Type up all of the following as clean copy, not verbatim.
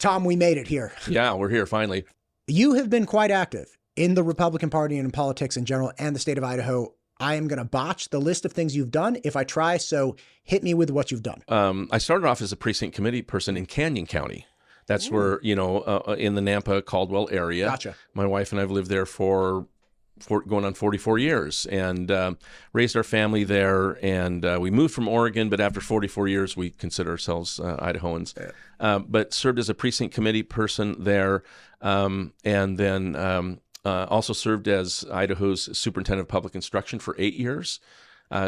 Tom, we made it here. Yeah, we're here finally. You have been quite active in the Republican Party and in politics in general and the state of Idaho. I am going to botch the list of things you've done if I try, so hit me with what you've done. I started off as a precinct committee person in Canyon County. That's where, in the Nampa-Caldwell area. Gotcha. My wife and I have lived there for going on 44 years and raised our family there. And we moved from Oregon, but after 44 years, we consider ourselves Idahoans. Yeah. But served as a precinct committee person there, and then also served as Idaho's superintendent of public instruction for 8 years.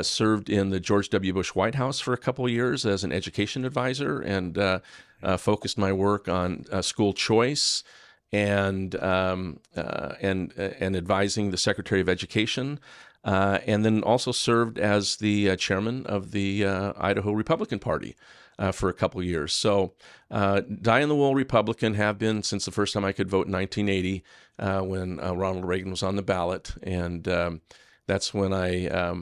Served in the George W. Bush White House for a couple of years as an education advisor, and focused my work on school choice and advising the Secretary of Education, and then also served as the chairman of the Idaho Republican Party for a couple of years. So, die-in-the-wool Republican, have been since the first time I could vote in 1980 when Ronald Reagan was on the ballot, and that's when I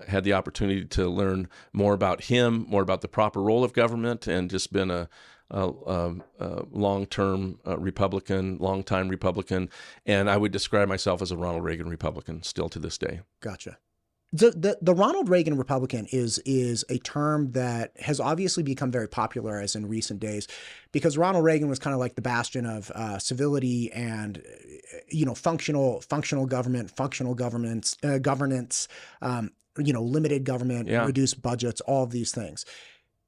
had the opportunity to learn more about him, more about the proper role of government, and just been a long-term Republican, long-time Republican, and I would describe myself as a Ronald Reagan Republican still to this day. Gotcha. The Ronald Reagan Republican is a term that has obviously become very popular as in recent days, because Ronald Reagan was kind of like the bastion of civility and functional government, governance, limited government, reduced budgets, all of these things.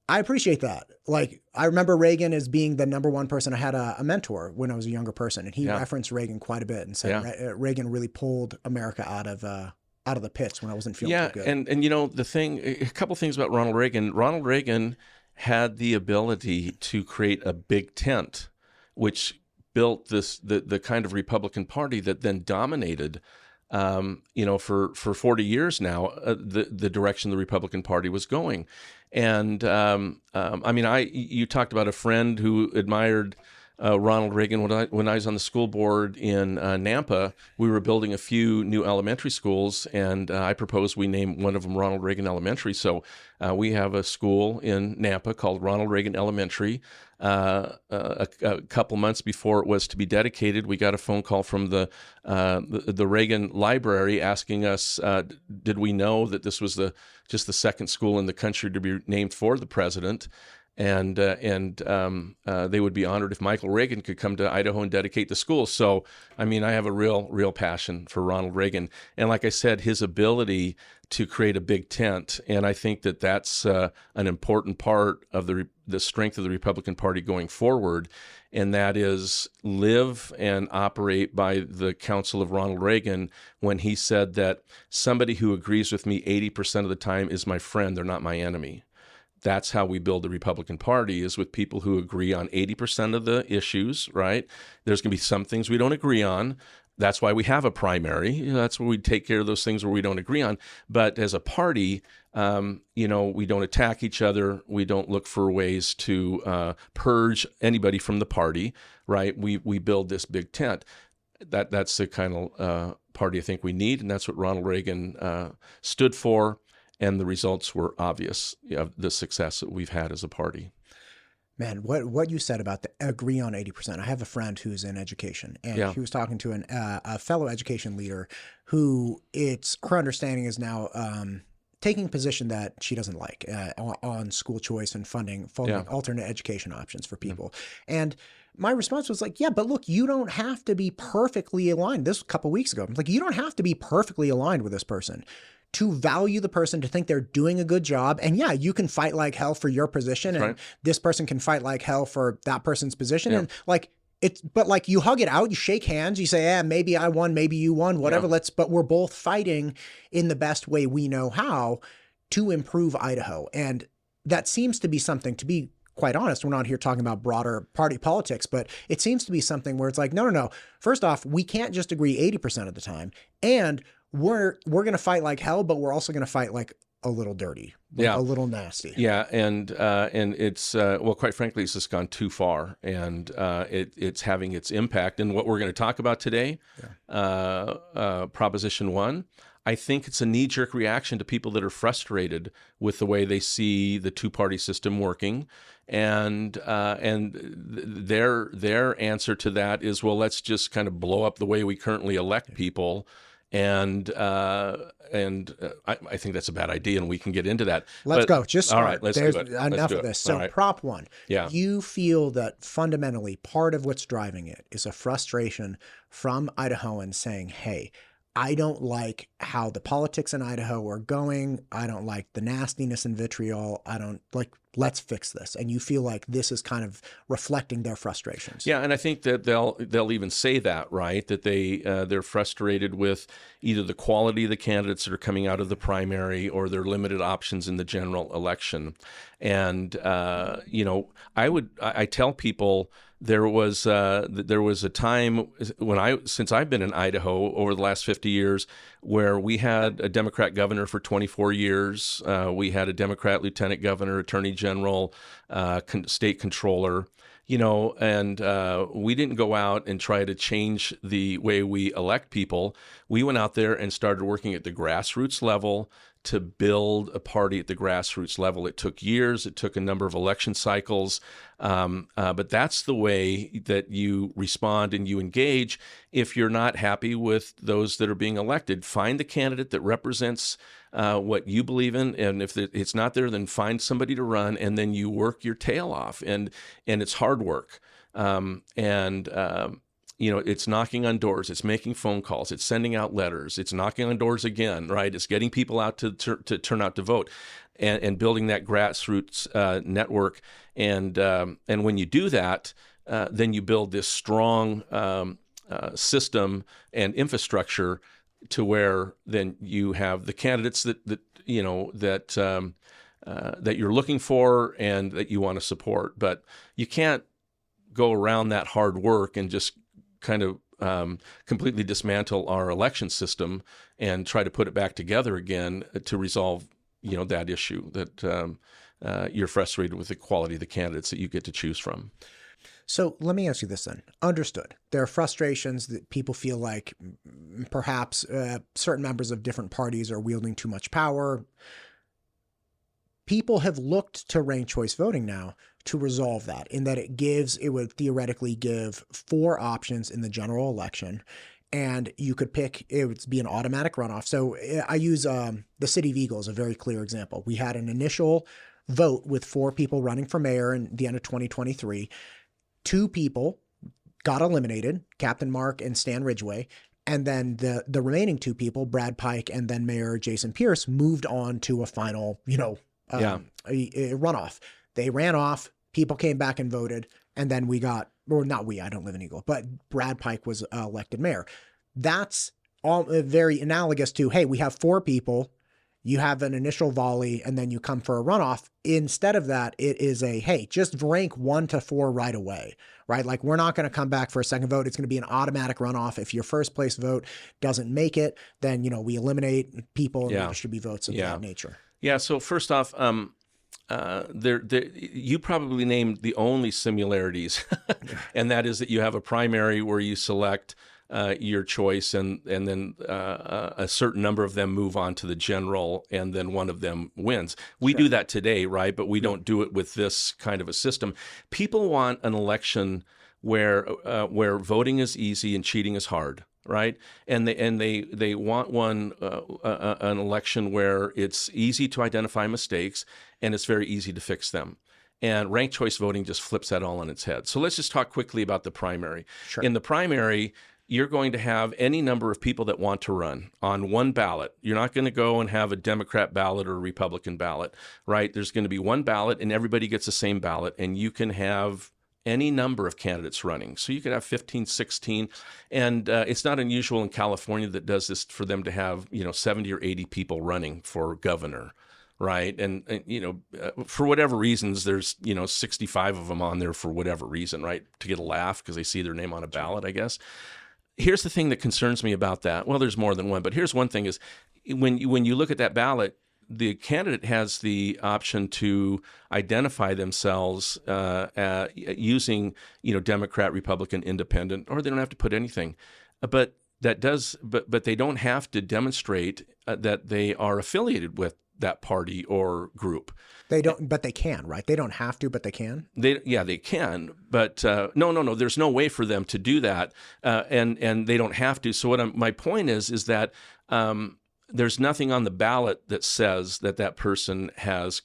I appreciate that. Like, I remember Reagan as being the number one person. I had a mentor when I was a younger person, and he referenced Reagan quite a bit and said Reagan really pulled America out of the pits when I wasn't feeling too good. And the thing, a couple things about Ronald Reagan. Ronald Reagan had the ability to create a big tent, which built the kind of Republican Party that then dominated, for 40 years now, the direction the Republican Party was going. And you talked about a friend who admired Ronald Reagan. When I was on the school board in Nampa, we were building a few new elementary schools, and I proposed we name one of them Ronald Reagan Elementary. So we have a school in Nampa called Ronald Reagan Elementary. A couple months before it was to be dedicated, we got a phone call from the Reagan Library asking us, did we know that this was just the second school in the country to be named for the president? And they would be honored if Michael Reagan could come to Idaho and dedicate the school. So, I have a real passion for Ronald Reagan. And like I said, his ability to create a big tent, and I think that that's an important part of the strength of the Republican Party going forward, and that is live and operate by the counsel of Ronald Reagan when he said that somebody who agrees with me 80% of the time is my friend, they're not my enemy. That's how we build the Republican Party, is with people who agree on 80% of the issues, right? There's going to be some things we don't agree on. That's why we have a primary. That's where we take care of those things where we don't agree on. But as a party, we don't attack each other. We don't look for ways to purge anybody from the party, right? We build this big tent. That's the kind of party I think we need, and that's what Ronald Reagan stood for. And the results were obvious, the success that we've had as a party. Man, what you said about the agree on 80%. I have a friend who's in education, and he was talking to a fellow education leader who her understanding is now taking a position that she doesn't like on school choice and funding alternate education options for people. And my response was like, yeah, but look, you don't have to be perfectly aligned. This was a couple of weeks ago. I'm like, you don't have to be perfectly aligned with this person to value the person, to think they're doing a good job. And yeah, you can fight like hell for your position, and this person can fight like hell for that person's position. And but you hug it out, you shake hands, you say, maybe I won, maybe you won, whatever. But we're both fighting in the best way we know how to improve Idaho. And that seems to be something, to be quite honest, we're not here talking about broader party politics, but it seems to be something where it's like, no. First off, we can't just agree 80% of the time. And we're going to fight like hell, but we're also going to fight like a little dirty, a little nasty. Yeah, and it's quite frankly, it's just gone too far, and it's having its impact. And what we're going to talk about today, Proposition 1, I think it's a knee-jerk reaction to people that are frustrated with the way they see the two-party system working, and their answer to that is, well, let's just kind of blow up the way we currently elect people, and I think that's a bad idea, and we can get into that. Let's go. Just start. All right, let's do it. Enough of this. So right. Prop 1, yeah. You feel that fundamentally part of what's driving it is a frustration from Idahoans saying, hey, I don't like how the politics in Idaho are going. I don't like the nastiness and vitriol. I don't like, let's fix this. And you feel like this is kind of reflecting their frustrations. Yeah, and I think that they'll even say that, right? That they're frustrated with either the quality of the candidates that are coming out of the primary or their limited options in the general election. And I tell people there was a time since I've been in Idaho over the last 50 years where we had a Democrat governor for 24 years. We had a Democrat lieutenant governor, attorney general, state controller, and we didn't go out and try to change the way we elect people. We went out there and started working at the grassroots level to build a party at the grassroots level. It took years. It took a number of election cycles. But that's the way that you respond and you engage. If you're not happy with those that are being elected, find the candidate that represents what you believe in. And if it's not there, then find somebody to run, and then you work your tail off. And it's hard work. It's knocking on doors, it's making phone calls, it's sending out letters, it's knocking on doors again, right? It's getting people out to turn out to vote, and building that grassroots network. And when you do that, then you build this strong system and infrastructure to where then you have the candidates that you're looking for and that you want to support. But you can't go around that hard work and just kind of completely dismantle our election system and try to put it back together again to resolve, that issue that you're frustrated with the quality of the candidates that you get to choose from. So let me ask you this then. Understood. There are frustrations that people feel like perhaps certain members of different parties are wielding too much power. People have looked to ranked choice voting now to resolve that, in that it would theoretically give 4 options in the general election, and you could pick, it would be an automatic runoff. So I use the city of Eagle as a very clear example. We had an initial vote with 4 people running for mayor in the end of 2023. 2 people got eliminated, Captain Mark and Stan Ridgway. And then the remaining 2 people, Brad Pike and then Mayor Jason Pierce, moved on to a final, a runoff. They ran off, people came back and voted, and then we got, or not we, I don't live in Eagle, but Brad Pike was elected mayor. That's all very analogous to, hey, we have 4 people, you have an initial volley, and then you come for a runoff. Instead of that, it is hey, just rank 1 to 4 right away, right? Like, we're not going to come back for a second vote. It's going to be an automatic runoff. If your first place vote doesn't make it, then, we eliminate people and there should be votes of that nature. Yeah. So first off, you probably named the only similarities, and that is that you have a primary where you select your choice, and then a certain number of them move on to the general, and then one of them wins. We do that today, right? But we don't do it with this kind of a system. People want an election where voting is easy and cheating is hard. Right, and they want an election where it's easy to identify mistakes and it's very easy to fix them. And ranked choice voting just flips that all on its head. So let's just talk quickly about the primary. Sure. In the primary, you're going to have any number of people that want to run on one ballot. You're not going to go and have a Democrat ballot or a Republican ballot, right? There's going to be one ballot, and everybody gets the same ballot, and you can have any number of candidates running. So you could have 15, 16, and it's not unusual in California that does this for them to have, 70 or 80 people running for governor, right? And for whatever reasons, there's, 65 of them on there for whatever reason, right? To get a laugh because they see their name on a ballot, I guess. Here's the thing that concerns me about that. Well, there's more than one, but here's one thing is when you look at that ballot, the candidate has the option to identify themselves using, Democrat, Republican, Independent, or they don't have to put anything. But but they don't have to demonstrate that they are affiliated with that party or group. They don't, but they can, right? They don't have to, but they can. They can, but no. There's no way for them to do that, and they don't have to. So my point is that there's nothing on the ballot that says that person has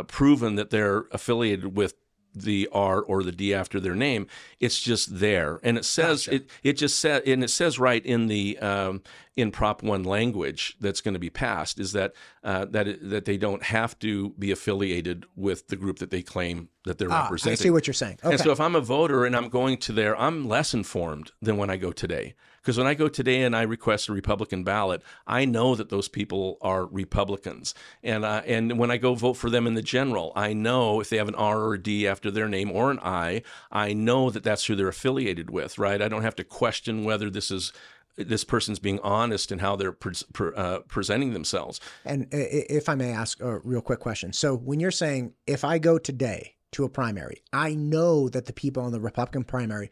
proven that they're affiliated with the R or the D after their name. It's just there, and it says it just said, and it says right in the in Prop 1 language that's going to be passed is that that they don't have to be affiliated with the group that they claim that they're representing. I see what you're saying. Okay. And so if I'm a voter and I'm going to there, I'm less informed than when I go today. Because when I go today and I request a Republican ballot, I know that those people are Republicans. And when I go vote for them in the general, I know if they have an R or a D after their name or an I know that that's who they're affiliated with, right? I don't have to question whether this person's being honest in how they're presenting themselves. And if I may ask a real quick question. So when you're saying, if I go today to a primary, I know that the people in the Republican primary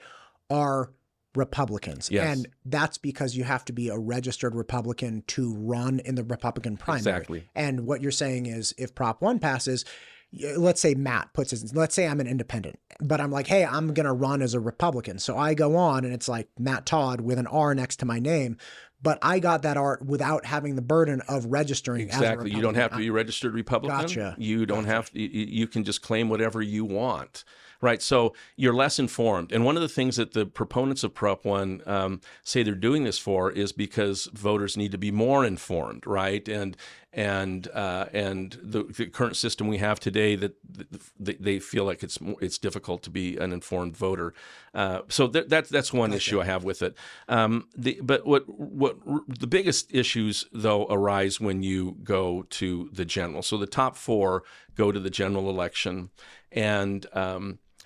are Republicans. Yes. And that's because you have to be a registered Republican to run in the Republican primary. Exactly. And what you're saying is if Prop 1 passes, let's say Matt puts his, let's say I'm an independent, but I'm like, hey, I'm going to run as a Republican. So I go on and it's like Matt Todd with an R next to my name, but I got that R without having the burden of registering. Exactly. As a Republican. You don't have to be a registered Republican. Gotcha. You don't have to, you can just claim whatever you want. Right. So you're less informed. And one of the things that the proponents of Prop 1 say they're doing this for is because voters need to be more informed. Right. And the current system we have today, that they feel like it's difficult to be an informed voter. So that's one issue I have with it. But what the biggest issues though arise when you go to the general. So the top 4 go to the general election, and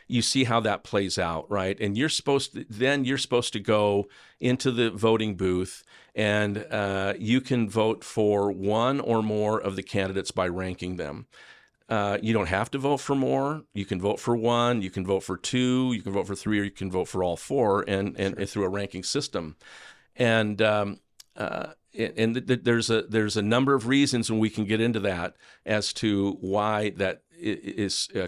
you see how that plays out, right? And you're supposed to go into the voting booth, and you can vote for one or more of the candidates by ranking them. You don't have to vote for more. You can vote for one, you can vote for 2, you can vote for 3, or you can vote for all 4, and through a ranking system. And there's a number of reasons, and we can get into that as to why that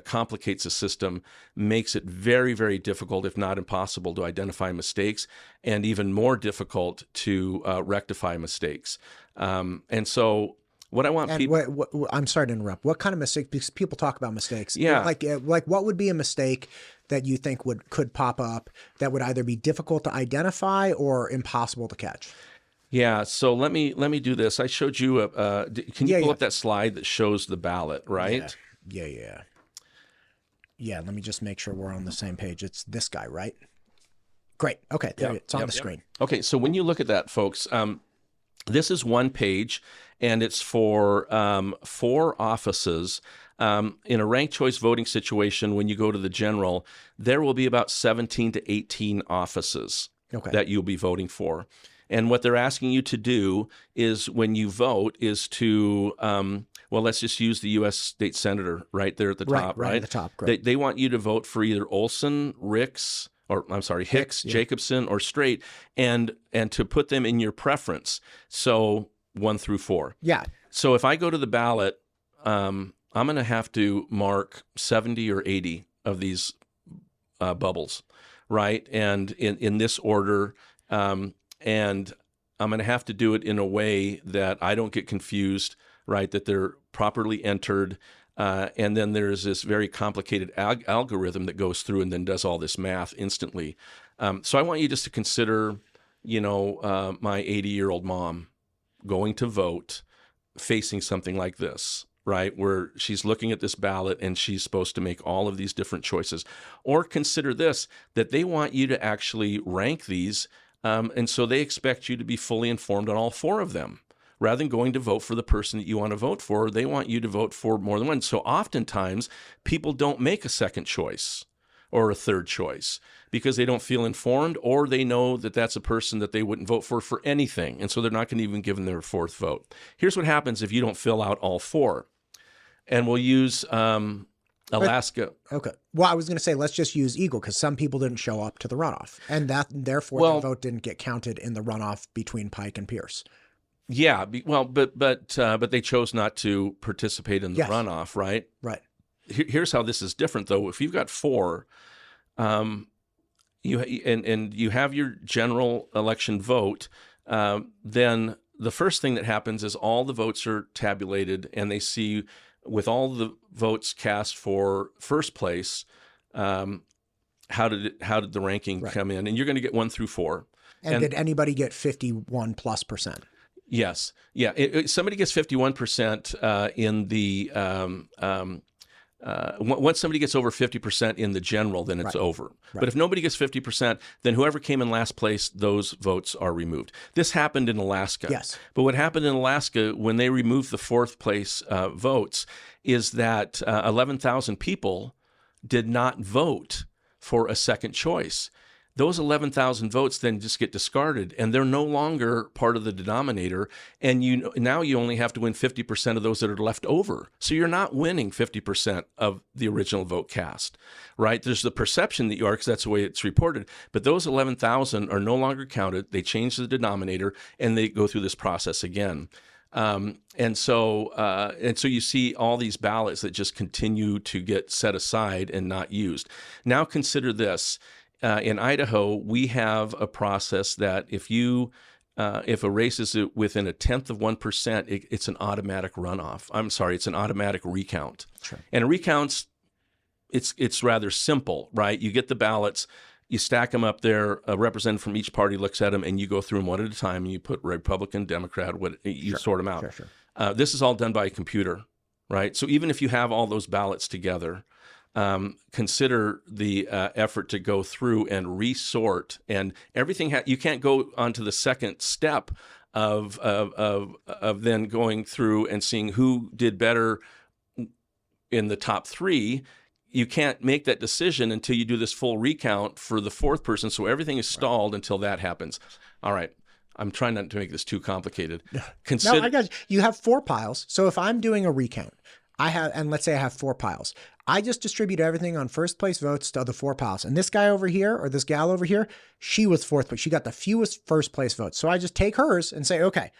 complicates the system, makes it very, very difficult, if not impossible, to identify mistakes, and even more difficult to rectify mistakes. And so what I want people... I'm sorry to interrupt. What kind of mistakes? Because people talk about mistakes. Yeah. Like what would be a mistake that you think could pop up that would either be difficult to identify or impossible to catch? Yeah, so let me do this. I showed you can you pull up that slide that shows the ballot, right? Yeah, let me just make sure we're on the same page. It's this guy, right? Great. Okay, it's on the screen. Okay, so when you look at that, folks, this is one page, and it's for 4 offices. In a ranked choice voting situation, when you go to the general, there will be about 17 to 18 offices that you'll be voting for. And what they're asking you to do is, when you vote, is to, well, let's just use the U.S. State Senator right there at the top, right? Right at the top, great. They want you to vote for either Olson, Hicks, Jacobson, or Straight, and to put them in your preference. So 1 through 4. Yeah. So if I go to the ballot, I'm going to have to mark 70 or 80 of these bubbles, right? And in this order, and I'm going to have to do it in a way that I don't get confused, right, that they're properly entered. And then there's this very complicated algorithm that goes through and then does all this math instantly. So I want you just to consider, my 80-year-old mom going to vote, facing something like this, right, where she's looking at this ballot and she's supposed to make all of these different choices. Or consider this, that they want you to actually rank these. And so they expect you to be fully informed on all 4 of them. Rather than going to vote for the person that you want to vote for, they want you to vote for more than one. So oftentimes, people don't make a second choice or a third choice because they don't feel informed, or they know that that's a person that they wouldn't vote for anything. And so they're not going to even give them their 4th vote. Here's what happens if you don't fill out all 4. And we'll use Alaska. Okay. Well, I was going to say, let's just use Eagle because some people didn't show up to the runoff, and that therefore their vote didn't get counted in the runoff between Pike and Pierce. Yeah. But they chose not to participate in the runoff, right? Right. Here's how this is different, though. If you've got 4, you have your general election vote, then the first thing that happens is all the votes are tabulated, and they see with all the votes cast for first place, how did the ranking come in? And you're going to get 1 through 4. And did anybody get 51+%? Yes. Yeah. Somebody gets 51% in the once somebody gets over 50% in the general, then it's over. Right. But if nobody gets 50%, then whoever came in last place, those votes are removed. This happened in Alaska. Yes. But what happened in Alaska when they removed the 4th place votes is that 11,000 people did not vote for a second choice. Those 11,000 votes then just get discarded, and they're no longer part of the denominator. And now you only have to win 50% of those that are left over. So you're not winning 50% of the original vote cast, right? There's the perception that you are, because that's the way it's reported. But those 11,000 are no longer counted. They change the denominator, and they go through this process again. And so you see all these ballots that just continue to get set aside and not used. Now consider this. In Idaho, we have a process that if a race is within 0.1%, it's an automatic runoff. I'm sorry, it's an automatic recount. Sure. And recounts, it's rather simple, right? You get the ballots, you stack them up there, a representative from each party looks at them, and you go through them one at a time, and you put Republican, Democrat, you sort them out. Sure. This is all done by a computer, right? So even if you have all those ballots together, consider the effort to go through and resort, and everything. You can't go on to the second step of then going through and seeing who did better in the top 3. You can't make that decision until you do this full recount for the 4th person. So everything is stalled until that happens. All right. I'm trying not to make this too complicated. No, I got you. You have 4 piles. So if I'm doing a recount, and let's say I have 4 piles. I just distribute everything on first place votes to the 4 piles. And this guy over here, or this gal over here, she was 4th place. She got the fewest first place votes. So I just take hers and say, okay,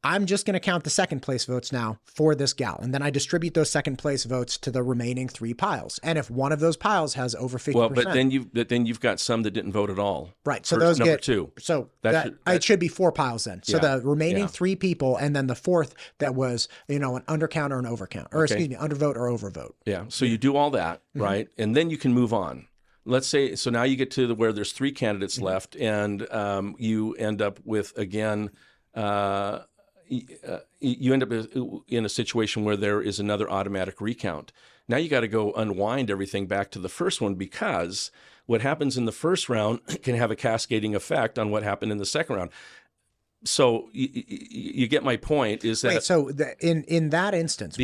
I'm just going to count the second place votes now for this gal. And then I distribute those second place votes to the remaining 3 piles. And if one of those piles has over 50%. Well, but then you've got some that didn't vote at all. Right. So those number get 2. So it should be 4 piles then. So the remaining 3 people, and then the 4th that was, an undercount or an overcount, or excuse me, undervote or overvote. Yeah. So you do all that, right? And then you can move on. Let's say, so now you get to where there's 3 candidates left, and you end up with, again, you end up in a situation where there is another automatic recount. Now you got to go unwind everything back to the first one, because what happens in the first round can have a cascading effect on what happened in the second round. So you get my point. Is that in that instance,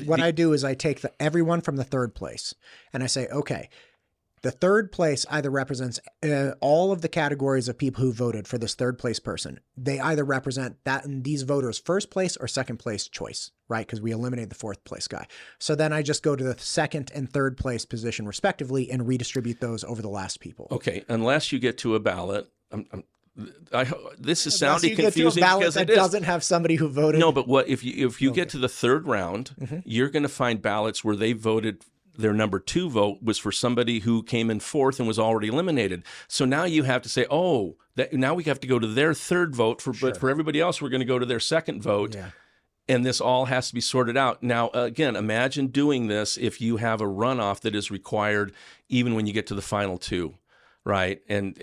what I do is I take everyone from the 3rd place, and I say, okay, the 3rd place either represents all of the categories of people who voted for this 3rd place person. They either represent that in these voters' first place or second place choice, right? Because we eliminated the 4th place guy. So then I just go to the 2nd and 3rd place position respectively and redistribute those over the last people. Okay, unless you get to a ballot. This is sounding confusing because it doesn't have somebody who voted. No, but what if you get to the 3rd round, you're going to find ballots where they voted. Their number 2 vote was for somebody who came in 4th and was already eliminated. So now you have to say, now we have to go to their 3rd vote. But for everybody else, we're going to go to their 2nd vote. Yeah. And this all has to be sorted out. Now, again, imagine doing this if you have a runoff that is required even when you get to the final 2, right? And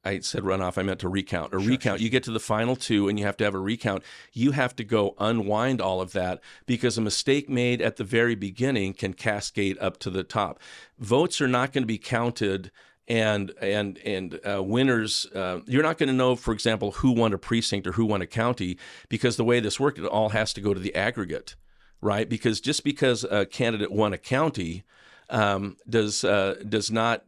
I said runoff, I meant to recount. Recount, you get to the final 2 and you have to have a recount. You have to go unwind all of that, because a mistake made at the very beginning can cascade up to the top. Votes are not going to be counted, and winners, you're not going to know, for example, who won a precinct or who won a county, because the way this worked, it all has to go to the aggregate, right? Because just because a candidate won a county does not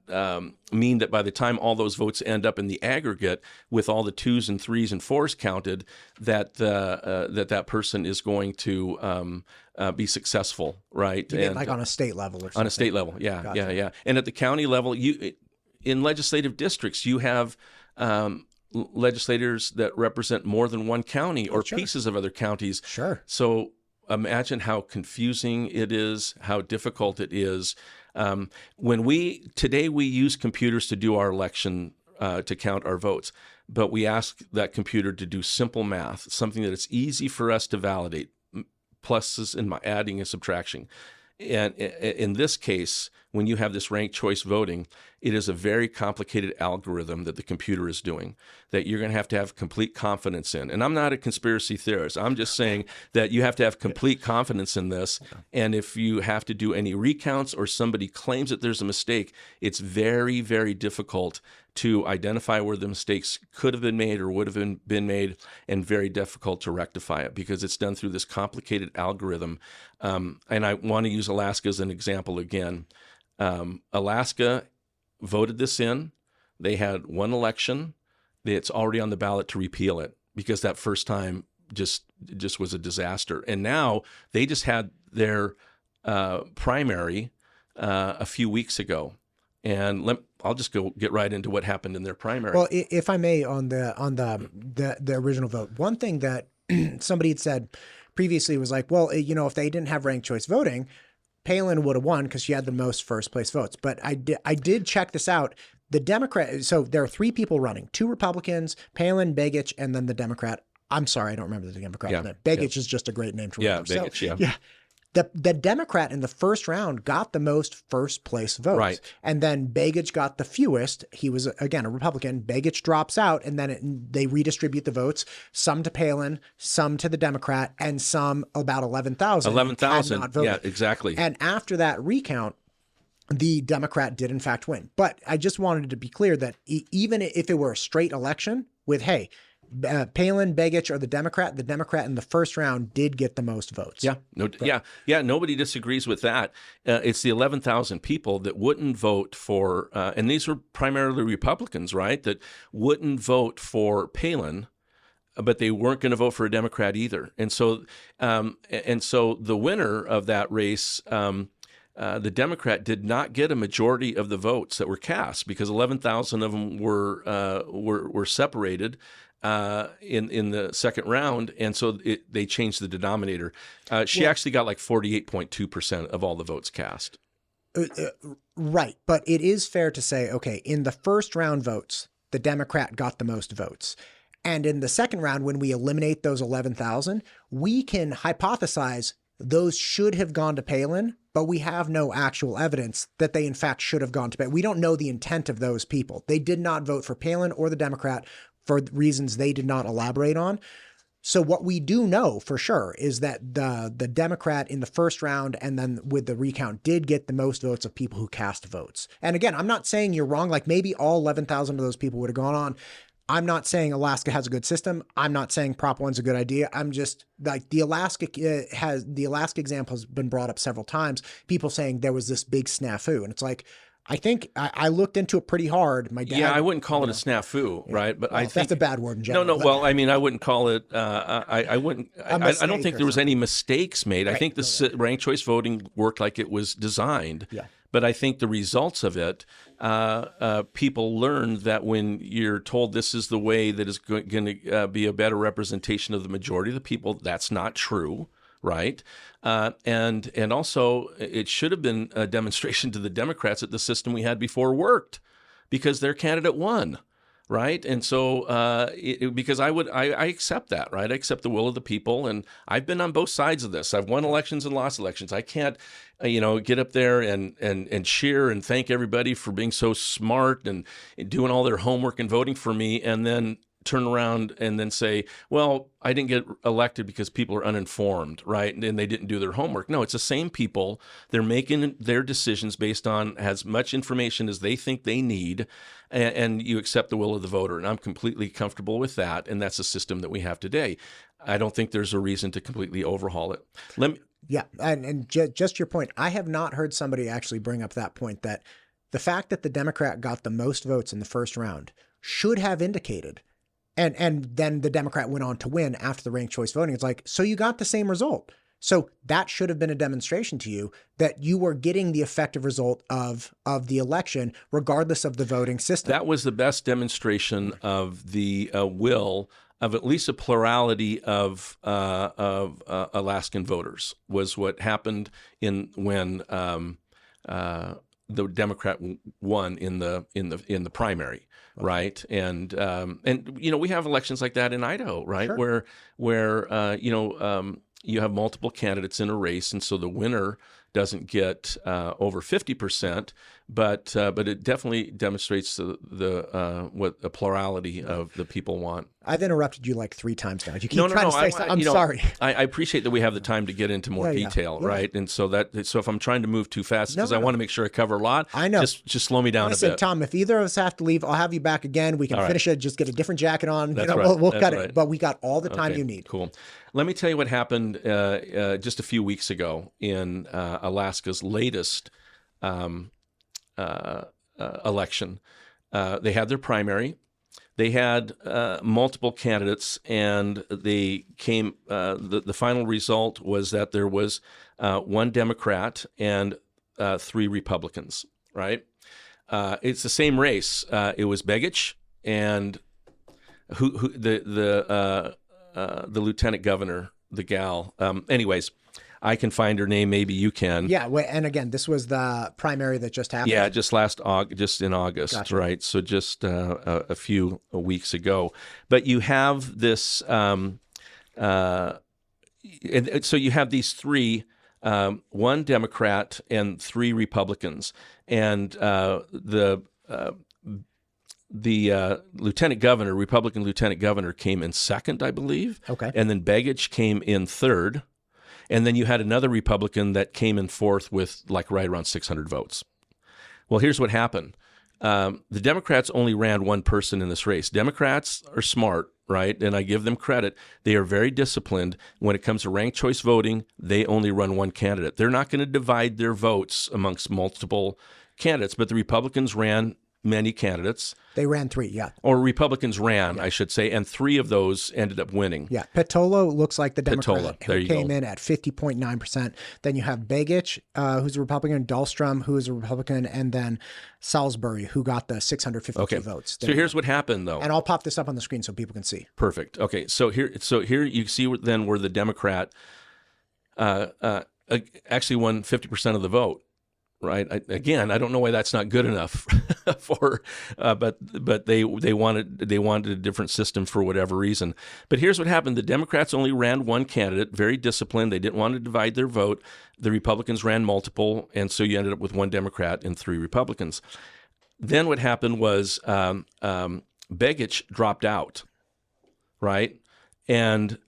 mean that by the time all those votes end up in the aggregate, with all the 2s and 3s and 4s counted, that that person is going to be successful, right? You mean like on a state level or something? On a state level, yeah, Gotcha. yeah. And at the county level, in legislative districts, you have legislators that represent more than one county or Sure. pieces of other counties. Sure. So imagine how confusing it is, how difficult it is. Today we use computers to do our election, to count our votes, but we ask that computer to do simple math, something that it's easy for us to validate, pluses and adding and subtraction. And in this case, when you have this ranked choice voting, it is a very complicated algorithm that the computer is doing that you're going to have complete confidence in. And I'm not a conspiracy theorist. I'm just saying that you have to have complete confidence in this. And if you have to do any recounts or somebody claims that there's a mistake, it's very, very difficult to identify where the mistakes could have been made or would have been made, and very difficult to rectify it because it's done through this complicated algorithm. And I want to use Alaska as an example again. Alaska voted this in. They had one election. It's already on the ballot to repeal it because that first time just was a disaster. And now they just had their primary a few weeks ago. And I'll just get right into what happened in their primary. Well, if I may, on the original vote, one thing that somebody had said previously was like, well, if they didn't have ranked choice voting, Palin would have won because she had the most first place votes. But I did check this out. The Democrat, so there are 3 people running, 2 Republicans, Palin, Begich, and then the Democrat. I'm sorry, I don't remember the Democrat name. Begich is just a great name to remember. Yeah, Begich, yeah. The Democrat in the first round got the most first place votes. Right. And then Begich got the fewest. He was, again, a Republican. Begich drops out, and then they redistribute the votes, some to Palin, some to the Democrat, and some, about 11,000. 11,000, yeah, exactly. And after that recount, the Democrat did in fact win. But I just wanted to be clear that even if it were a straight election with, hey, Palin, Begich, or the Democrat in the first round did get the most votes. Yeah, nobody disagrees with that. It's the 11,000 people that wouldn't vote for, and these were primarily Republicans, right, that wouldn't vote for Palin, but they weren't going to vote for a Democrat either. And so the winner of that race, the Democrat, did not get a majority of the votes that were cast because 11,000 of them were separated in the second round, and so they changed the denominator. She actually got like 48.2% of all the votes cast. Right, but it is fair to say, okay, in the first round votes, the Democrat got the most votes. And in the second round, when we eliminate those 11,000, we can hypothesize those should have gone to Palin, but we have no actual evidence that they in fact should have gone to Palin. We don't know the intent of those people. They did not vote for Palin or the Democrat for reasons they did not elaborate on. So what we do know for sure is that the Democrat in the first round and then with the recount did get the most votes of people who cast votes. And again, I'm not saying you're wrong. Like maybe all 11,000 of those people would have gone on. I'm not saying Alaska has a good system. I'm not saying Prop 1's a good idea. I'm just like the Alaska example has been brought up several times. People saying there was this big snafu, and it's like, I think I looked into it pretty hard. My dad. Yeah, I wouldn't call it a snafu, right? But I think that's a bad word in general. No. Well, I mean, I wouldn't call it. I wouldn't. I don't think there was any mistakes made. Right. I think the ranked choice voting worked like it was designed. Yeah. But I think the results of it, people learned that when you're told this is the way that is going to be a better representation of the majority of the people, that's not true. Right. And also it should have been a demonstration to the Democrats that the system we had before worked because their candidate won. Right. And so because I accept that. Right. I accept the will of the people. And I've been on both sides of this. I've won elections and lost elections. I can't, get up there and cheer and thank everybody for being so smart and doing all their homework and voting for me and then turn around and then say, well, I didn't get elected because people are uninformed, right? And they didn't do their homework. No, it's the same people. They're making their decisions based on as much information as they think they need, and you accept the will of the voter. And I'm completely comfortable with that, and that's the system that we have today. I don't think there's a reason to completely overhaul it. Yeah, and just your point, I have not heard somebody actually bring up that point, that the fact that the Democrat got the most votes in the first round should have indicated, and then the Democrat went on to win after the ranked choice voting. It's like, so you got the same result. So that should have been a demonstration to you that you were getting the effective result of the election, regardless of the voting system. That was the best demonstration of the will of at least a plurality of Alaskan voters, was what happened when the Democrat won in the primary, right? And we have elections like that in Idaho, right? Sure. Where you have multiple candidates in a race, and so the winner doesn't get over 50%, but it definitely demonstrates what a plurality of the people want. I've interrupted you like 3 times now. You keep No, trying to say something. I'm sorry. I appreciate that we have the time to get into more detail, right? And so if I'm trying to move too fast, because I want to make sure I cover a lot, I know. Just slow me down a bit. Tom, if either of us have to leave, I'll have you back again. We can finish it. Just get a different jacket on. That's right. We'll cut it. But we got all the time you need. Cool. Let me tell you what happened just a few weeks ago in Alaska's latest election. They had their primary. They had multiple candidates, and they came. The final result was that there was 1 Democrat and 3 Republicans. Right? It's the same race. It was Begich and the lieutenant governor, the gal. Anyways, I can find her name. Maybe you can. Yeah, and again, this was the primary that just happened. Yeah, just in August, Gotcha. Right? So just a few weeks ago. But you have this, and so you have these 3, 1 Democrat and 3 Republicans, and the lieutenant governor, Republican lieutenant governor, came in second, I believe. Okay. And then Begich came in third. And then you had another Republican that came in fourth with like right around 600 votes. Well, here's what happened. The Democrats only ran 1 person in this race. Democrats are smart, right? And I give them credit. They are very disciplined. When it comes to ranked choice voting, they only run 1 candidate. They're not going to divide their votes amongst multiple candidates, but the Republicans ran many candidates. They ran 3, yeah. Or Republicans ran, I should say, and 3 of those ended up winning. Yeah, Petolo looks like the Democrat There who you came go. in at 50.9%. Then you have Begich, who's a Republican, Dahlstrom, who is a Republican, and then Salisbury, who got the 652 votes. So here's what happened, though. And I'll pop this up on the screen so people can see. Perfect. Okay, so here you see where the Democrat actually won 50% of the vote. Right. Again, I don't know why that's not good enough but they wanted a different system for whatever reason. But here's what happened: the Democrats only ran 1 candidate, very disciplined. They didn't want to divide their vote. The Republicans ran multiple, and so you ended up with 1 Democrat and 3 Republicans. Then what happened was Begich dropped out, right? And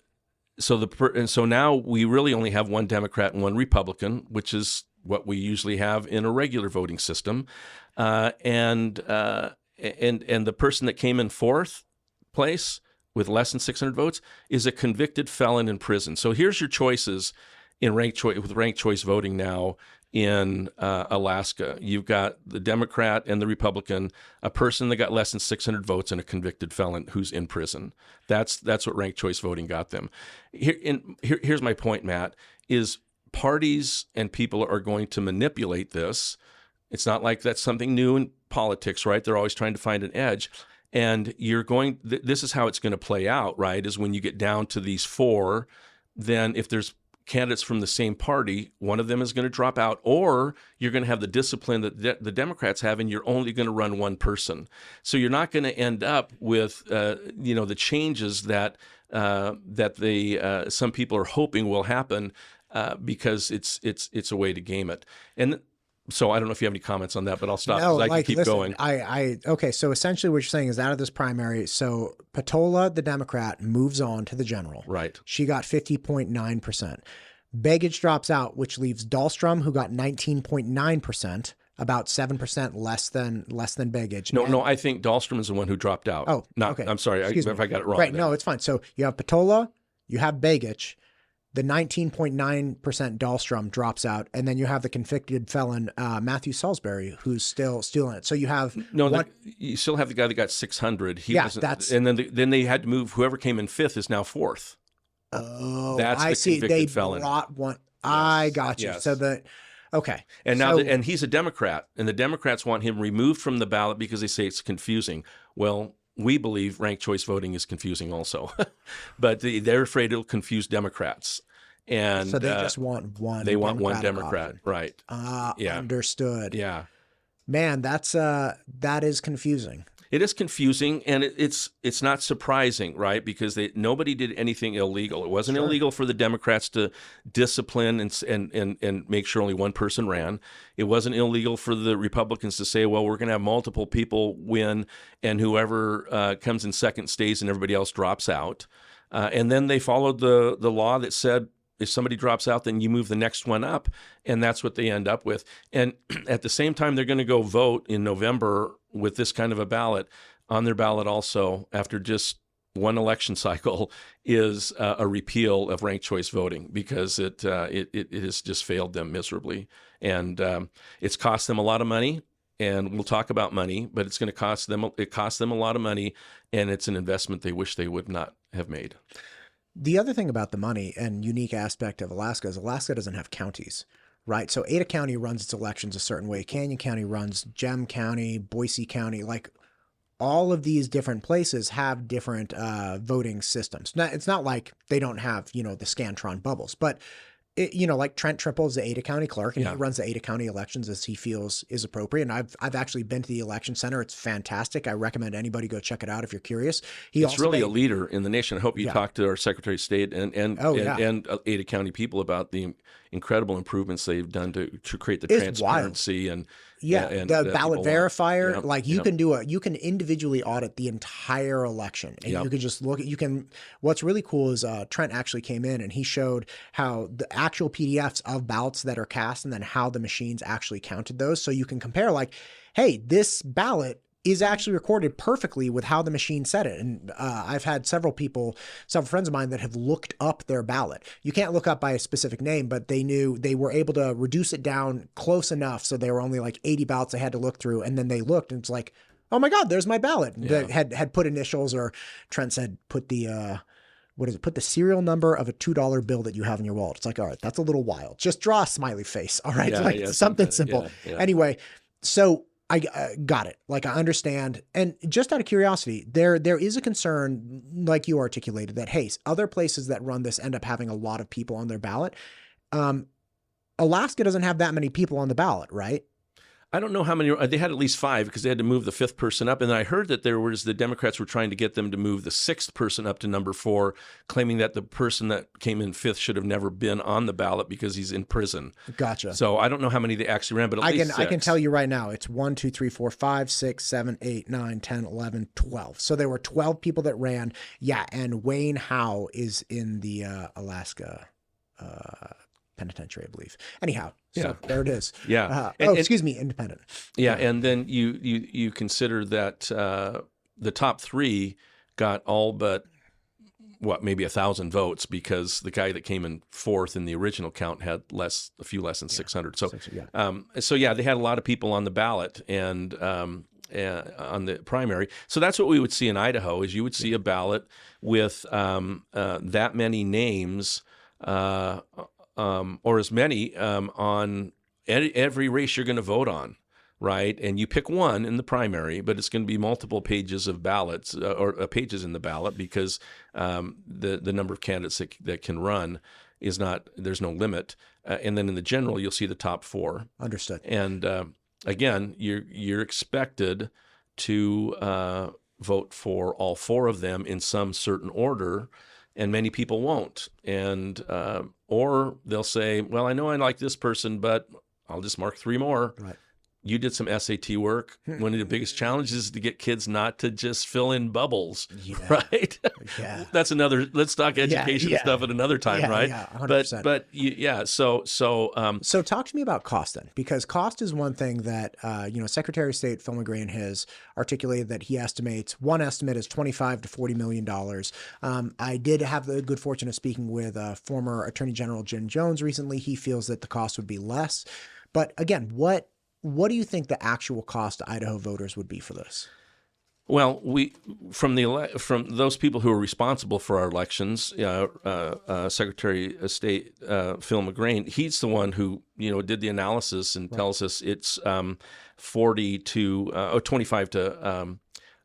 so now we really only have 1 Democrat and 1 Republican, which is what we usually have in a regular voting system, and the person that came in 4th place with less than 600 votes is a convicted felon in prison. So here's your choices in ranked choice voting now in Alaska. You've got the Democrat and the Republican, a person that got less than 600 votes, and a convicted felon who's in prison. That's what ranked choice voting got them. Here's my point, Matt, is parties and people are going to manipulate this. It's not like that's something new in politics, right? They're always trying to find an edge. And this is how it's going to play out, right? Is when you get down to these 4, then if there's candidates from the same party, one of them is going to drop out, or you're going to have the discipline that the Democrats have, and you're only going to run 1 person. So you're not going to end up with, the changes that some people are hoping will happen. Because it's a way to game it. And so I don't know if you have any comments on that, but I'll stop because I can keep going. Okay, so essentially what you're saying is out of this primary, so Petola, the Democrat, moves on to the general. Right. She got 50.9%. Begich drops out, which leaves Dahlstrom, who got 19.9%, about 7% less than Begich. No, I think Dahlstrom is the one who dropped out. Oh, okay. I'm sorry if I got it wrong. Right, no, it's fine. So you have Petola, you have Begich, the 19.9% Dahlstrom drops out, and then you have the convicted felon Matthew Salisbury, who's still in it. So you have you still have the guy that got 600. And then they had to move. Whoever came in fifth is now fourth. Oh, that's I the see. convicted They felon. brought one. Yes. I got you. Yes. So okay. And now, and he's a Democrat, and the Democrats want him removed from the ballot because they say it's confusing. Well, we believe ranked choice voting is confusing also, but they're afraid it'll confuse Democrats. And so they just want one. They want one Democrat, Democrat, right? Yeah. Understood. Yeah. Man, that is confusing. It is confusing, and it's not surprising, right? Because nobody did anything illegal. It wasn't illegal for the Democrats to discipline and make sure only one person ran. It wasn't illegal for the Republicans to say, well, we're going to have multiple people win, and whoever comes in second stays and everybody else drops out. And then they followed the law that said, if somebody drops out, then you move the next one up, and that's what they end up with. And at the same time, they're going to go vote in November with this kind of a ballot. On their ballot also, after just one election cycle, is a repeal of ranked choice voting because it has just failed them miserably. And it's cost them a lot of money, and we'll talk about money, but it's going to cost them a lot of money, and it's an investment they wish they would not have made. The other thing about the money and unique aspect of Alaska is Alaska doesn't have counties, right? So Ada County runs its elections a certain way. Canyon County runs, Gem County, Boise County, like all of these different places have different voting systems. It's not like they don't have, the Scantron bubbles, but like Trent Triple is the Ada County clerk, and he runs the Ada County elections as he feels is appropriate. And I've actually been to the election center. It's fantastic. I recommend anybody go check it out if you're curious. It's really a leader in the nation. I hope you talk to our Secretary of State and Ada County people about the incredible improvements they've done to create the transparency and the ballot verifier. You can individually audit the entire election, and you can just look at, what's really cool is Trent actually came in and he showed how the actual PDFs of ballots that are cast and then how the machines actually counted those. So you can compare hey, this ballot is actually recorded perfectly with how the machine said it. And I've had several friends of mine that have looked up their ballot. You can't look up by a specific name, but they were able to reduce it down close enough. So they were only 80 ballots they had to look through. And then they looked and it's like, oh my God, there's my ballot. That had put initials, or Trent said, put the, put the serial number of a $2 bill that you have in your wallet. It's like, all right, that's a little wild. Just draw a smiley face. All right. Something simple. Anyway, so I got it. I understand. And just out of curiosity, there is a concern, like you articulated, that, hey, other places that run this end up having a lot of people on their ballot. Alaska doesn't have that many people on the ballot, right? I don't know how many. They had at least 5 because they had to move the 5th person up. And then I heard that the Democrats were trying to get them to move the 6th person up to number 4, claiming that the person that came in 5th should have never been on the ballot because he's in prison. Gotcha. So I don't know how many they actually ran, but at least 6. I can tell you right now, it's 1, 2, 3, 4, 5, 6, 7, 8, 9, 10, 11, 12. So there were 12 people that ran. Yeah. And Wayne Howe is in the Alaska penitentiary, I believe. Anyhow, so there it is. Yeah. Excuse me, independent. Yeah, and then you consider that the top 3 got all but maybe 1,000 votes because the guy that came in 4th in the original count had a few less than 600. So they had a lot of people on the ballot and on the primary. So that's what we would see in Idaho is you would see a ballot with that many names. Or as many on every race you're going to vote on, right? And you pick one in the primary, but it's going to be multiple pages of ballots or pages in the ballot because the number of candidates that can run is there's no limit. And then in the general, you'll see the top 4. Understood. And again, you're expected to vote for all 4 of them in some certain order. And many people won't. And or they'll say, well, I know I like this person, but I'll just mark 3 more. Right. You did some SAT work. One of the biggest challenges is to get kids not to just fill in bubbles, right? Yeah. That's another, let's talk education stuff at another time, right? Yeah, 100%. So talk to me about cost then, because cost is one thing that, Secretary of State Phil McGrain has articulated that he estimates, one estimate is $25 to $40 million. I did have the good fortune of speaking with former Attorney General Jim Jones recently. He feels that the cost would be less. But again, what do you think the actual cost to Idaho voters would be for this? Well, from those people who are responsible for our elections, Secretary of State Phil McGrain, he's the one who did the analysis and tells us it's $25 to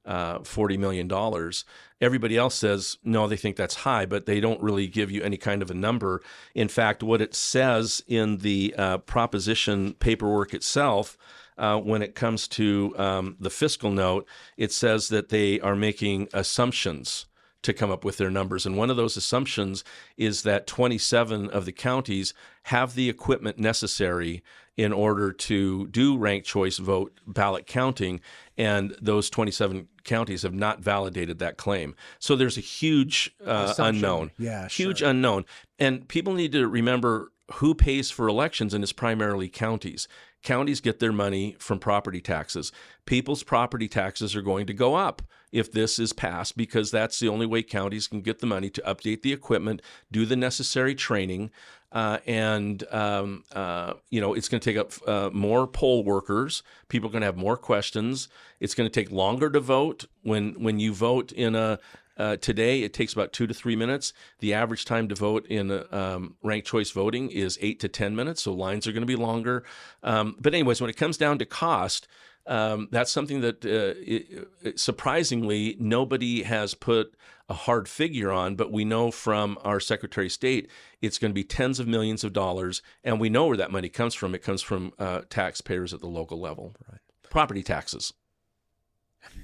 $40 million. Everybody else says, no, they think that's high, but they don't really give you any kind of a number. In fact, what it says in the proposition paperwork itself, when it comes to the fiscal note, it says that they are making assumptions to come up with their numbers. And one of those assumptions is that 27 of the counties have the equipment necessary in order to do ranked choice vote ballot counting, and those 27 counties have not validated that claim. So there's a huge unknown. Yeah, huge sure. unknown. And people need to remember who pays for elections, and it's primarily counties. Counties get their money from property taxes. People's property taxes are going to go up if this is passed, because that's the only way counties can get the money to update the equipment, do the necessary training, and it's going to take up more poll workers. People are going to have more questions. It's going to take longer to vote. When you vote in today, it takes about 2 to 3 minutes. The average time to vote in ranked choice voting is 8 to 10 minutes, so lines are going to be longer. But anyways, when it comes down to cost, that's something that surprisingly nobody has put a hard figure on, but we know from our Secretary of State it's going to be tens of millions of dollars, and we know where that money comes from. It comes from taxpayers at the local level. Right. Property taxes.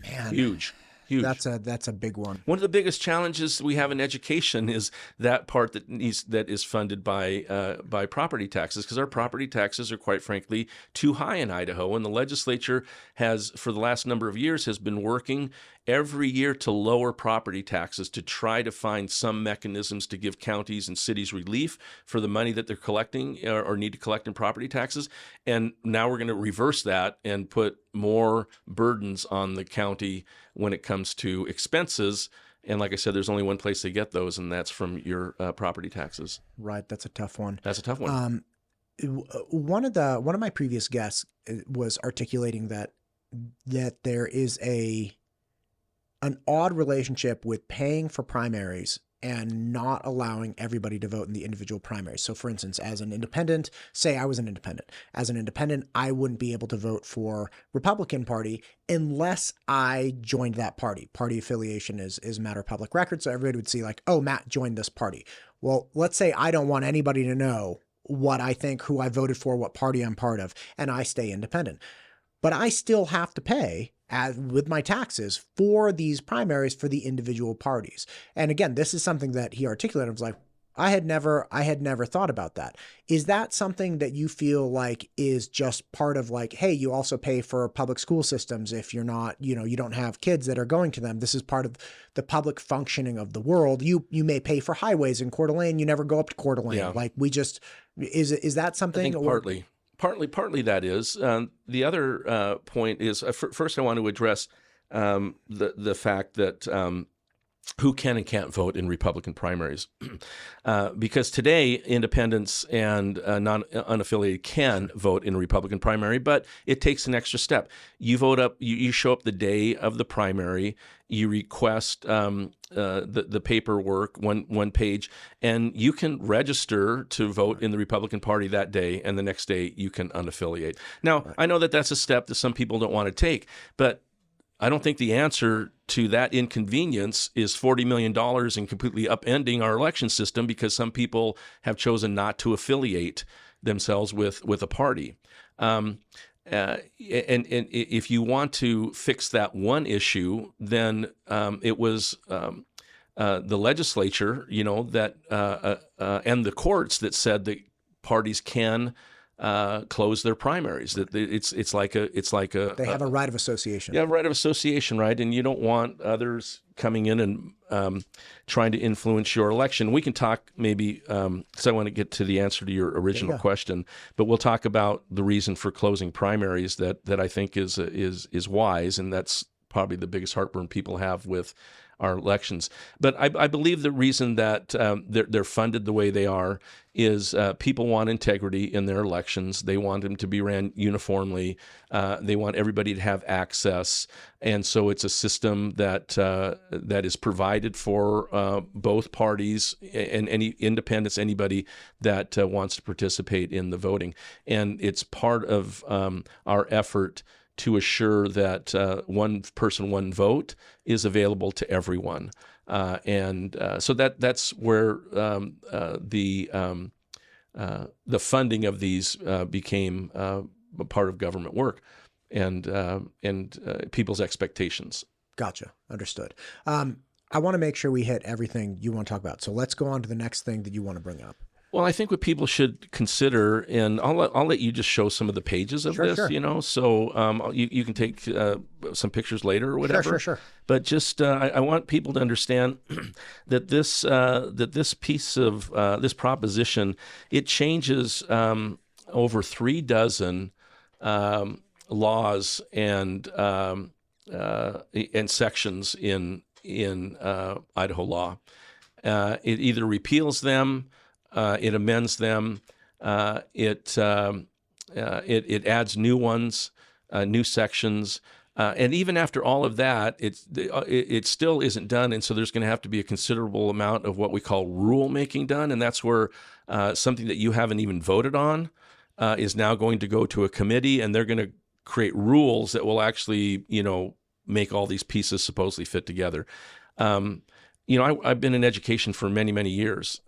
Man. Huge. That's a big one. One of the biggest challenges we have in education is that part that is funded by property taxes, because our property taxes are, quite frankly, too high in Idaho. And the legislature has, for the last number of years, has been working every year to lower property taxes, to try to find some mechanisms to give counties and cities relief for the money that they're collecting or need to collect in property taxes. And now we're going to reverse that and put more burdens on the county when it comes to expenses. And like I said, there's only one place to get those, and that's from your property taxes. Right. That's a tough one. That's a tough one. One of my previous guests was articulating that there is an odd relationship with paying for primaries and not allowing everybody to vote in the individual primaries. So for instance, as an independent, say I was an independent. As an independent, I wouldn't be able to vote for Republican Party unless I joined that party. Party affiliation is a matter of public record. So everybody would see like, oh, Matt joined this party. Well, let's say I don't want anybody to know what I think, who I voted for, what party I'm part of, and I stay independent. But I still have to pay with my taxes for these primaries for the individual parties. And again, this is something that he articulated. I was like, I had never thought about that. Is that something that you feel like is just part of like, hey, you also pay for public school systems if you're not, you don't have kids that are going to them. This is part of the public functioning of the world. You may pay for highways in Coeur d'Alene. You never go up to Coeur d'Alene. Yeah. Like is that something? I think partly that is. The other point is, first I want to address the fact that who can and can't vote in Republican primaries. Because today, independents and unaffiliated can vote in a Republican primary, but it takes an extra step. You vote up, you show up the day of the primary, you request the paperwork, one page, and you can register to vote in the Republican Party that day, and the next day you can unaffiliate. Now, I know that that's a step that some people don't want to take, but I don't think the answer to that inconvenience is $40 million and completely upending our election system, because some people have chosen not to affiliate themselves with a party. And if you want to fix that one issue, then it was the legislature, that and the courts that said that parties can close their primaries. That it's like a they have a right of association. Yeah, right of association, right? And you don't want others coming in and trying to influence your election. We can talk maybe, because I want to get to the answer to your original question, but we'll talk about the reason for closing primaries that I think is wise, and that's probably the biggest heartburn people have with our elections. But I believe the reason that they're funded the way they are is people want integrity in their elections. They want them to be ran uniformly. They want everybody to have access. And so it's a system that is provided for both parties and any independents, anybody that wants to participate in the voting. And it's part of our effort to assure that one person, one vote is available to everyone. So that's where the funding of these became a part of government work and people's expectations. Gotcha. Understood. I want to make sure we hit everything you want to talk about. So let's go on to the next thing that you want to bring up. Well, I think what people should consider, and I'll let you just show some of the pages of this, sure. So you can take some pictures later or whatever. Sure. But just I want people to understand that this piece of this proposition, it changes over 36 laws and sections in Idaho law. It either repeals them. It amends them. It adds new ones, new sections, and even after all of that, it still isn't done. And so there's going to have to be a considerable amount of what we call rulemaking done, and that's where something that you haven't even voted on is now going to go to a committee, and they're going to create rules that will actually, make all these pieces supposedly fit together. I've been in education for many, many years.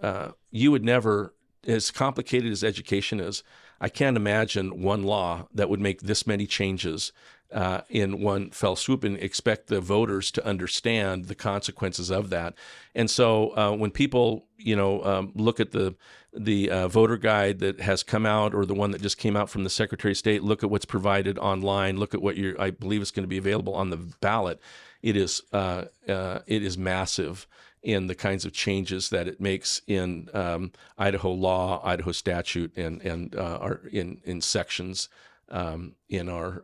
You would never, as complicated as education is, I can't imagine one law that would make this many changes in one fell swoop and expect the voters to understand the consequences of that. And so when people, look at the voter guide that has come out, or the one that just came out from the Secretary of State, look at what's provided online, look at what I believe is going to be available on the ballot. It is massive in the kinds of changes that it makes in Idaho law, Idaho statute, and in sections in our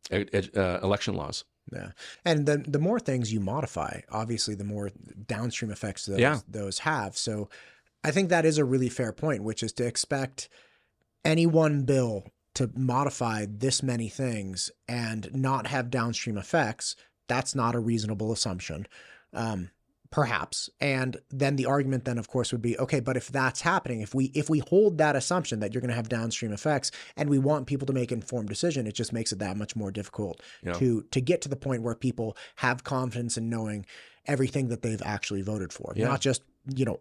election laws. Yeah, and the more things you modify, obviously, the more downstream effects those have. So I think that is a really fair point, which is to expect any one bill to modify this many things and not have downstream effects. That's not a reasonable assumption, perhaps. And then the argument then, of course, would be, okay, but if that's happening, if we hold that assumption that you're going to have downstream effects and we want people to make informed decision, it just makes it that much more difficult to get to the point where people have confidence in knowing everything that they've actually voted for, not just,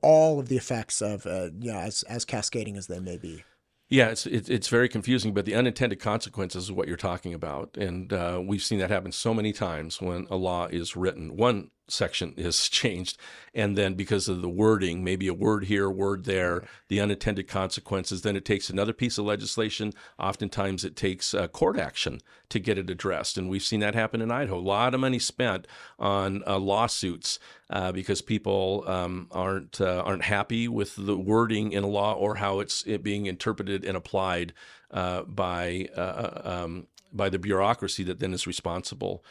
all of the effects of, as cascading as they may be. Yeah, it's very confusing, but the unintended consequences is what you're talking about. And we've seen that happen so many times when a law is written. One section is changed, and then because of the wording, maybe a word here, a word there, the unintended consequences, then it takes another piece of legislation. Oftentimes it takes court action to get it addressed. And we've seen that happen in Idaho. A lot of money spent on lawsuits because people aren't happy with the wording in a law or how it's being interpreted and applied by the bureaucracy that then is responsible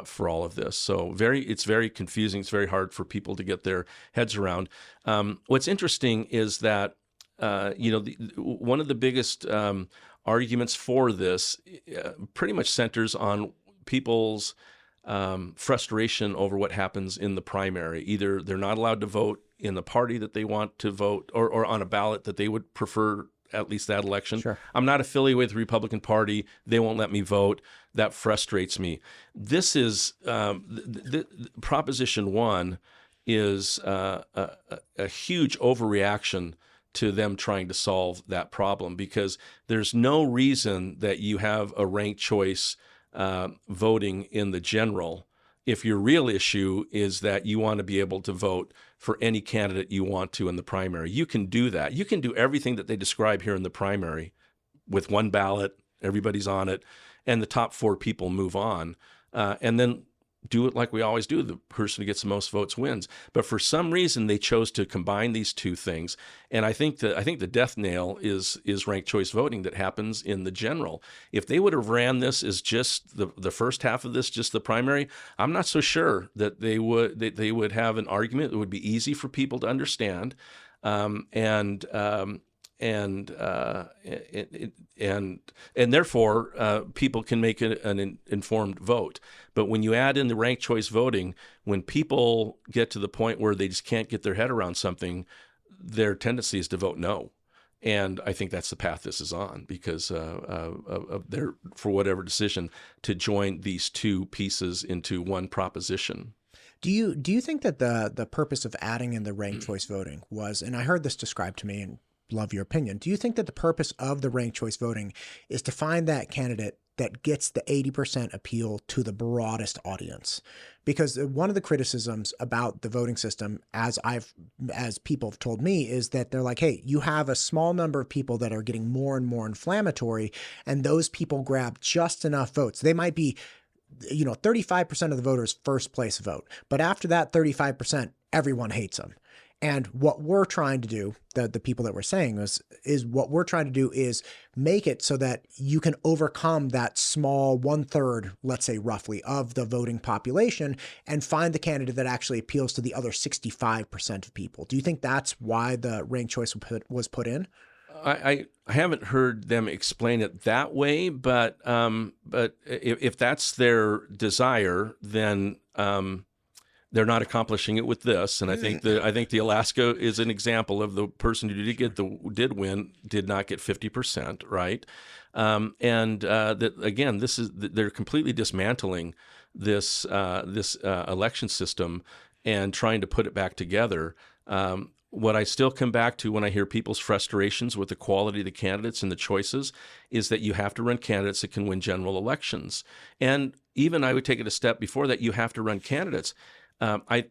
for all of this. So it's very confusing. It's very hard for people to get their heads around. What's interesting is that one of the biggest arguments for this pretty much centers on people's frustration over what happens in the primary. Either they're not allowed to vote in the party that they want to vote, or on a ballot that they would prefer at least that election. Sure. I'm not affiliated with the Republican Party. They won't let me vote. That frustrates me. This is Proposition 1 is a huge overreaction to them trying to solve that problem, because there's no reason that you have a ranked choice voting in the general if your real issue is that you want to be able to vote for any candidate you want to in the primary. You can do that. You can do everything that they describe here in the primary with one ballot, everybody's on it, and the top 4 people move on, and then do it like we always do. The person who gets the most votes wins. But for some reason, they chose to combine these two things. And I think the death nail is ranked choice voting that happens in the general. If they would have ran this as just the first half of this, just the primary, I'm not so sure that they would have an argument that would be easy for people to understand, and therefore people can make an informed vote. But when you add in the ranked choice voting, when people get to the point where they just can't get their head around something, their tendency is to vote no. And I think that's the path this is on, because of their, for whatever decision, to join these two pieces into one proposition. Do you think that the purpose of adding in the ranked choice voting was, and I heard this described to me and love your opinion, do you think that the purpose of the ranked choice voting is to find that candidate that gets the 80% appeal to the broadest audience? Because one of the criticisms about the voting system, as people have told me, is that they're like, hey, you have a small number of people that are getting more and more inflammatory, and those people grab just enough votes. They might be 35% of the voters first place vote, but after that 35%, everyone hates them. And what we're trying to do, the people that we're saying is what we're trying to do is make it so that you can overcome that small 1/3, let's say roughly, of the voting population and find the candidate that actually appeals to the other 65% of people. Do you think that's why the ranked choice was put in? I haven't heard them explain it that way, but if that's their desire, then they're not accomplishing it with this. And I think the Alaska is an example of the person who did win did not get 50%, right? That again, they're completely dismantling this election system and trying to put it back together. What I still come back to when I hear people's frustrations with the quality of the candidates and the choices is that you have to run candidates that can win general elections. And even I would take it a step before that, you have to run candidates.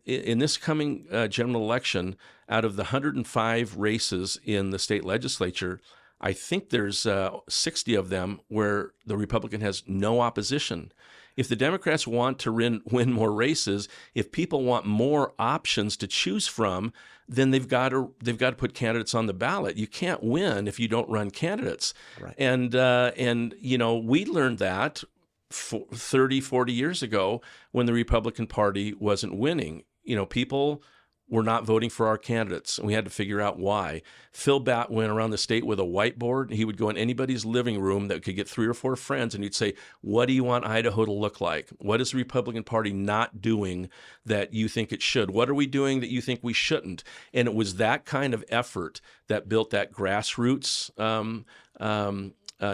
In this coming general election, out of the 105 races in the state legislature, I think there's 60 of them where the Republican has no opposition. If the Democrats want to win more races, if people want more options to choose from, then they've got to put candidates on the ballot. You can't win if you don't run candidates. Right. And we learned that 30, 40 years ago when the Republican Party wasn't winning. People were not voting for our candidates, and we had to figure out why. Phil Batt went around the state with a whiteboard. He would go in anybody's living room that could get 3 or 4 friends, and he'd say, what do you want Idaho to look like? What is the Republican Party not doing that you think it should? What are we doing that you think we shouldn't? And it was that kind of effort that built that grassroots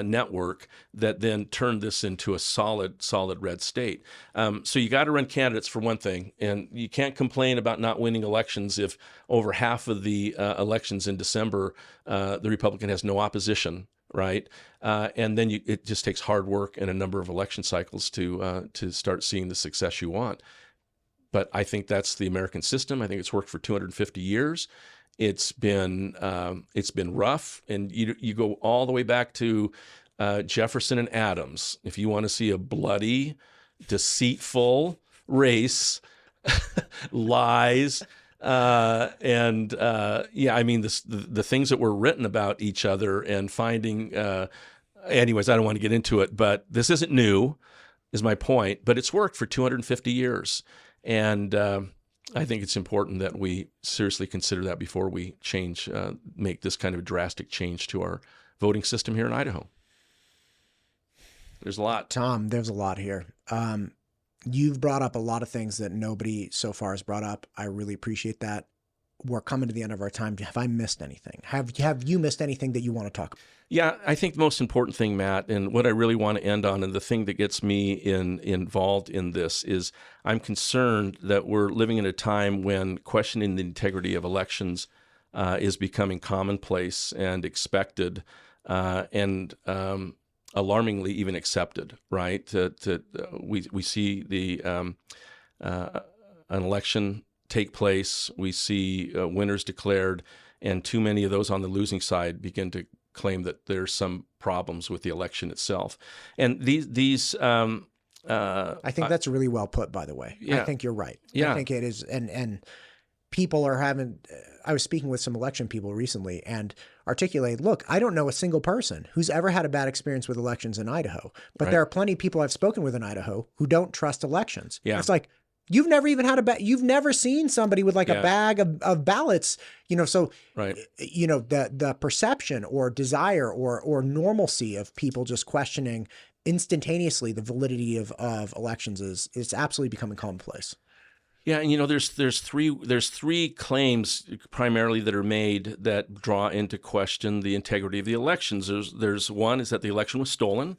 network that then turned this into a solid red state. So you got to run candidates for one thing, and you can't complain about not winning elections if over half of the elections in December, the Republican has no opposition, right? And then it just takes hard work and a number of election cycles to start seeing the success you want. But I think that's the American system. I think it's worked for 250 years. It's been rough, and you go all the way back to Jefferson and Adams. If you want to see a bloody, deceitful race, lies, the things that were written about each other and finding. Anyways, I don't want to get into it, but this isn't new, is my point. But it's worked for 250 years, and I think it's important that we seriously consider that before we make this kind of drastic change to our voting system here in Idaho. There's a lot. Tom, there's a lot here. You've brought up a lot of things that nobody so far has brought up. I really appreciate that. We're coming to the end of our time. Have I missed anything? Have you missed anything that you want to talk about? Yeah, I think the most important thing, Matt, and what I really want to end on, and the thing that gets me involved in this is I'm concerned that we're living in a time when questioning the integrity of elections is becoming commonplace and expected, and alarmingly even accepted. Right? We see an election take place. We see winners declared, and too many of those on the losing side begin to claim that there's some problems with the election itself. And these I think that's really well put, by the way. Yeah. I think you're right. Yeah. I think it is. And people are having, I was speaking with some election people recently and articulated, look, I don't know a single person who's ever had a bad experience with elections in Idaho, but Right. there are plenty of people I've spoken with in Idaho who don't trust elections. Yeah. It's like, you've never even had you've never seen somebody with like Yeah. a bag of ballots, so, Right. the perception or desire or normalcy of people just questioning instantaneously the validity of elections is absolutely becoming commonplace. Yeah, and there's three claims primarily that are made that draw into question the integrity of the elections. There's one is that the election was stolen.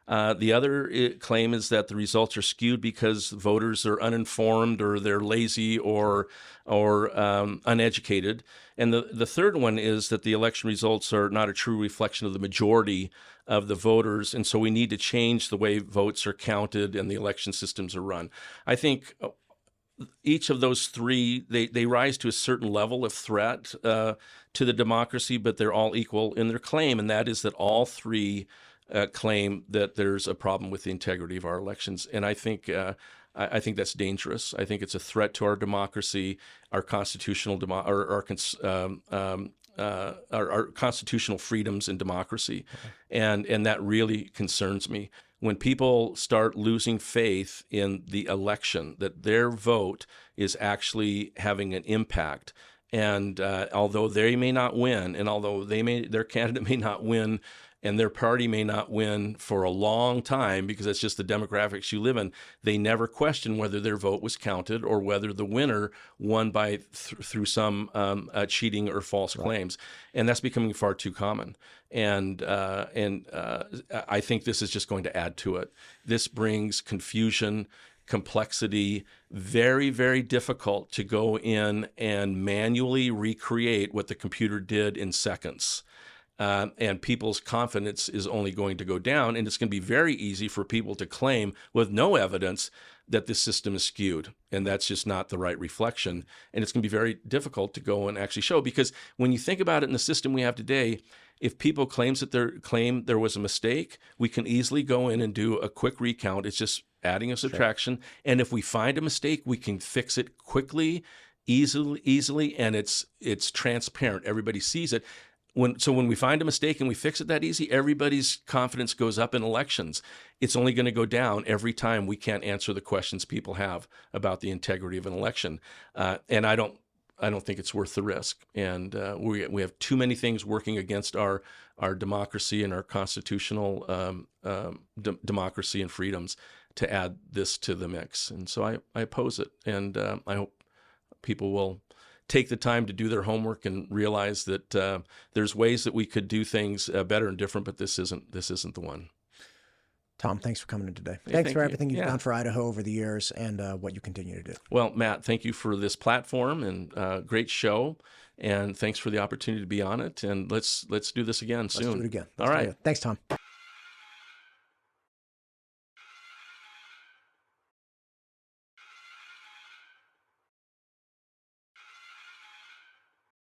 The other claim is that the results are skewed because voters are uninformed or they're lazy or uneducated. And the third one is that the election results are not a true reflection of the majority of the voters, and so we need to change the way votes are counted and the election systems are run. I think each of those three, they rise to a certain level of threat to the democracy, but they're all equal in their claim, and that is that all three claim that there's a problem with the integrity of our elections. And I think that's dangerous. I think it's a threat to our democracy, our constitutional our constitutional freedoms and democracy, and that really concerns me. When people start losing faith in the election, that their vote is actually having an impact, and although they may not win, and although their candidate may not win, and their party may not win for a long time because that's just the demographics you live in, they never question whether their vote was counted or whether the winner won by through some cheating or false claims. And that's becoming far too common. And I think this is just going to add to it. This brings confusion, complexity, very, very difficult to go in and manually recreate what the computer did in seconds. And people's confidence is only going to go down, and it's going to be very easy for people to claim with no evidence that this system is skewed, and that's just not the right reflection. And it's going to be very difficult to go and actually show, because when you think about it in the system we have today, if people claim there was a mistake, we can easily go in and do a quick recount. It's just adding a subtraction. Sure. And if we find a mistake, we can fix it quickly, easily, and it's transparent. Everybody sees it. So when we find a mistake and we fix it that easy, everybody's confidence goes up in elections. It's only going to go down every time we can't answer the questions people have about the integrity of an election. And I don't think it's worth the risk. And we have too many things working against our democracy and our constitutional democracy and freedoms to add this to the mix. And so I oppose it. And I hope people will take the time to do their homework and realize that there's ways that we could do things better and different, but this isn't the one. Tom, thanks for coming in today. Hey, thanks for everything you. you've done for Idaho over the years and what you continue to do. Well, Matt, thank you for this platform and great show, and thanks for the opportunity to be on it. And let's do this again soon. Let's do it again. All right. Thanks, Tom.